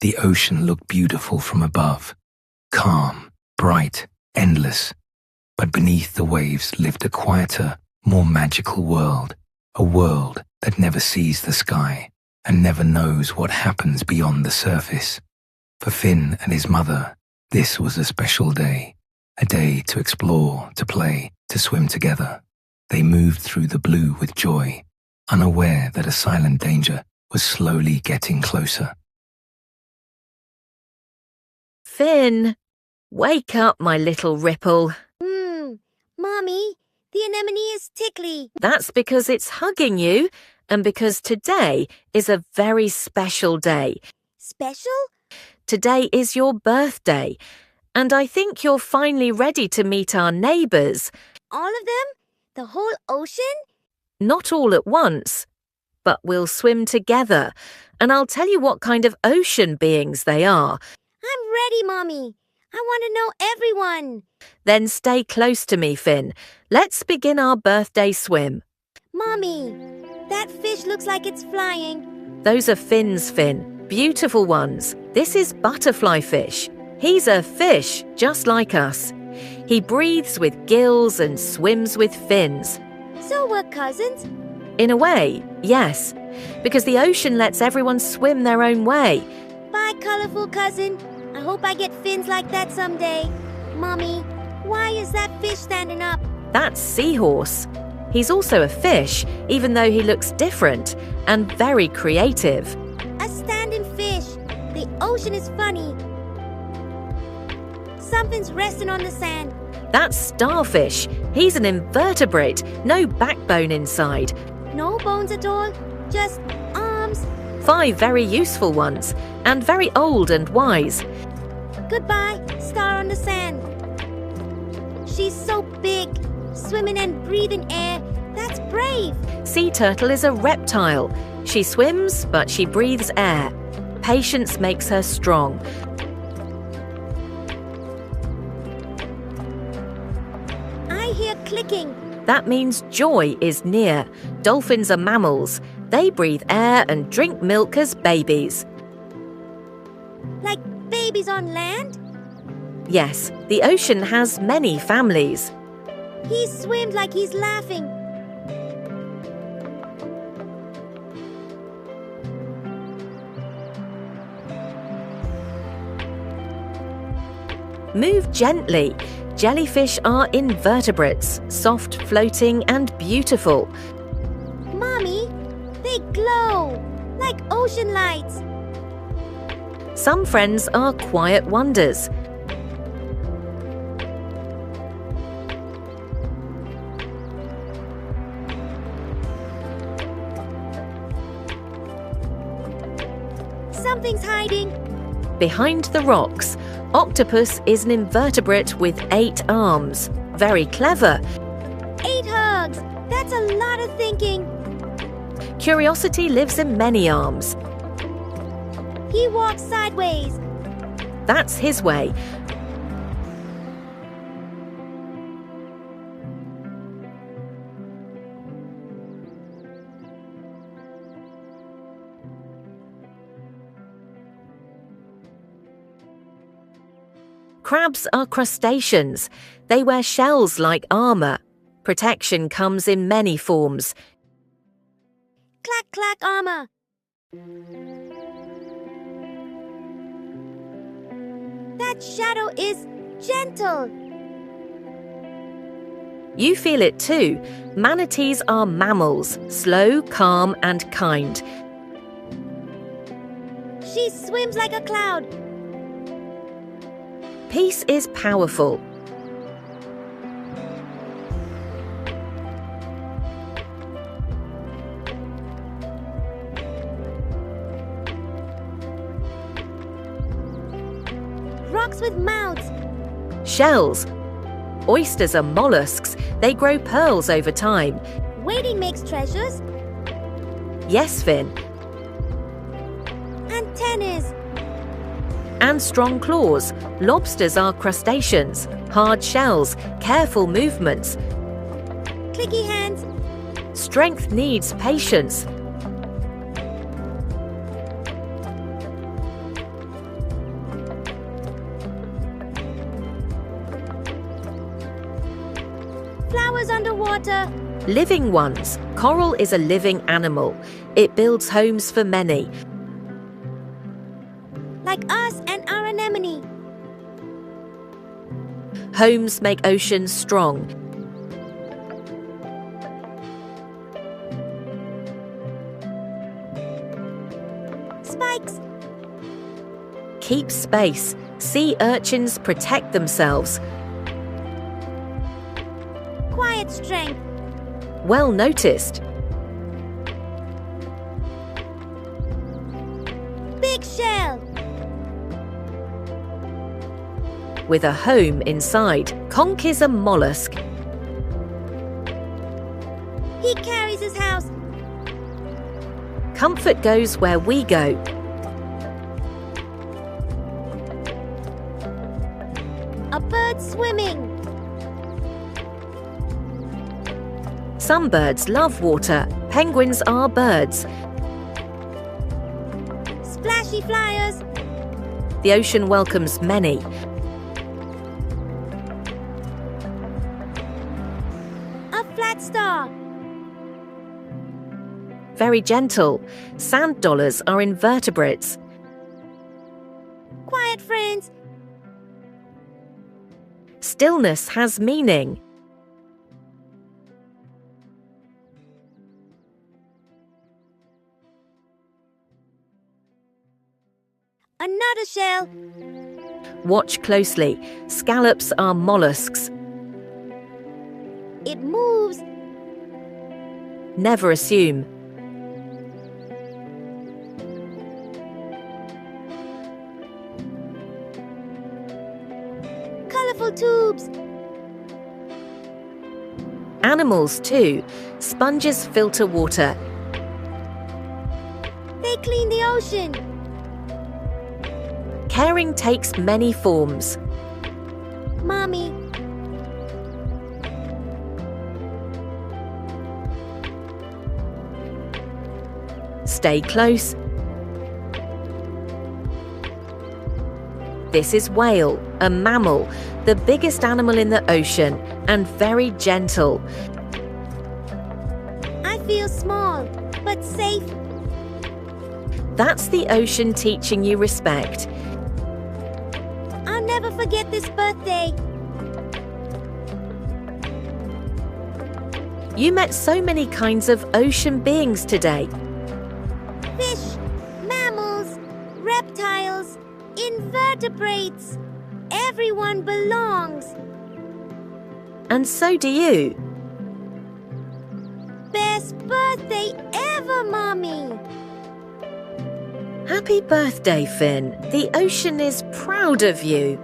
The ocean looked beautiful from above, calm, bright, endless. But beneath the waves lived a quieter, more magical world, a world that never sees the sky and never knows what happens beyond the surface. For Finn and his mother, this was a special day, a day to explore, to play, to swim together. They moved through the blue with joy, unaware that a silent danger was slowly getting closer. Finn, wake up, my little ripple. Mommy, the anemone is tickly. That's because it's hugging you, and because today is a very special day. Special? Today is your birthday, and I think you're finally ready to meet our neighbours. All of them? The whole ocean? Not all at once, but we'll swim together, and I'll tell you what kind of ocean beings they are. I'm ready, Mommy. I want to know everyone. Then stay close to me, Finn. Let's begin our birthday swim. Mommy, that fish looks like it's flying. Those are fins, Finn. Beautiful ones. This is Butterflyfish. He's a fish, just like us. He breathes with gills and swims with fins. So we're cousins? In a way, yes. Because the ocean lets everyone swim their own way. Bye, colorful cousin. I hope I get fins like that someday. Mommy, why is that fish standing up? That's Seahorse. He's also a fish, even though he looks different and very creative. A standing fish. The ocean is funny. Something's resting on the sand. That's Starfish. He's an invertebrate, no backbone inside. No bones at all? Just arms? 5 very useful ones, and very old and wise. Goodbye, star on the sand. She's so big, swimming and breathing air. That's brave. Sea turtle is a reptile. She swims, but she breathes air. Patience makes her strong. I hear clicking. That means joy is near. Dolphins are mammals. They breathe air and drink milk as babies. Like babies on land? Yes, the ocean has many families. He swims like he's laughing. Move gently. Jellyfish are invertebrates, soft, floating and beautiful. Mommy, they glow like ocean lights. Some friends are quiet wonders. Something's hiding. Behind the rocks, Octopus is an invertebrate with 8 arms. Very clever. 8 hugs. That's a lot of thinking. Curiosity lives in many arms. He walks sideways. That's his way. Crabs are crustaceans. They wear shells like armor. Protection comes in many forms. Clack, clack, armor. That shadow is gentle. You feel it too. Manatees are mammals, slow, calm, and kind. She swims like a cloud. Peace is powerful. Rocks with mouths. Shells. Oysters are mollusks. They grow pearls over time. Waiting makes treasures. Yes, Finn. Antennas. And strong claws. Lobsters are crustaceans. Hard shells. Careful movements. Clicky hands. Strength needs patience. Flowers underwater. Living ones. Coral is a living animal. It builds homes for many. Like us and our anemone. Homes make oceans strong. Spikes. Keep space. Sea urchins protect themselves. Quiet strength. Well noticed. Big shell. With a home inside. Conch is a mollusk. He carries his house. Comfort goes where we go. A bird swimming. Some birds love water. Penguins are birds. Splashy flyers. The ocean welcomes many. A flat star. Very gentle. Sand dollars are invertebrates. Quiet friends. Stillness has meaning. Another shell. Watch closely. Scallops are mollusks. It moves. Never assume. Colorful tubes. Animals too. Sponges filter water. They clean the ocean. Caring takes many forms. Mommy. Stay close. This is whale, a mammal, the biggest animal in the ocean, and very gentle. I feel small, but safe. That's the ocean teaching you respect. I'll never forget this birthday. You met so many kinds of ocean beings today. Fish, mammals, reptiles, invertebrates. Everyone belongs. And so do you. Best birthday ever, Mommy. Happy birthday, Finn. The ocean is proud of you.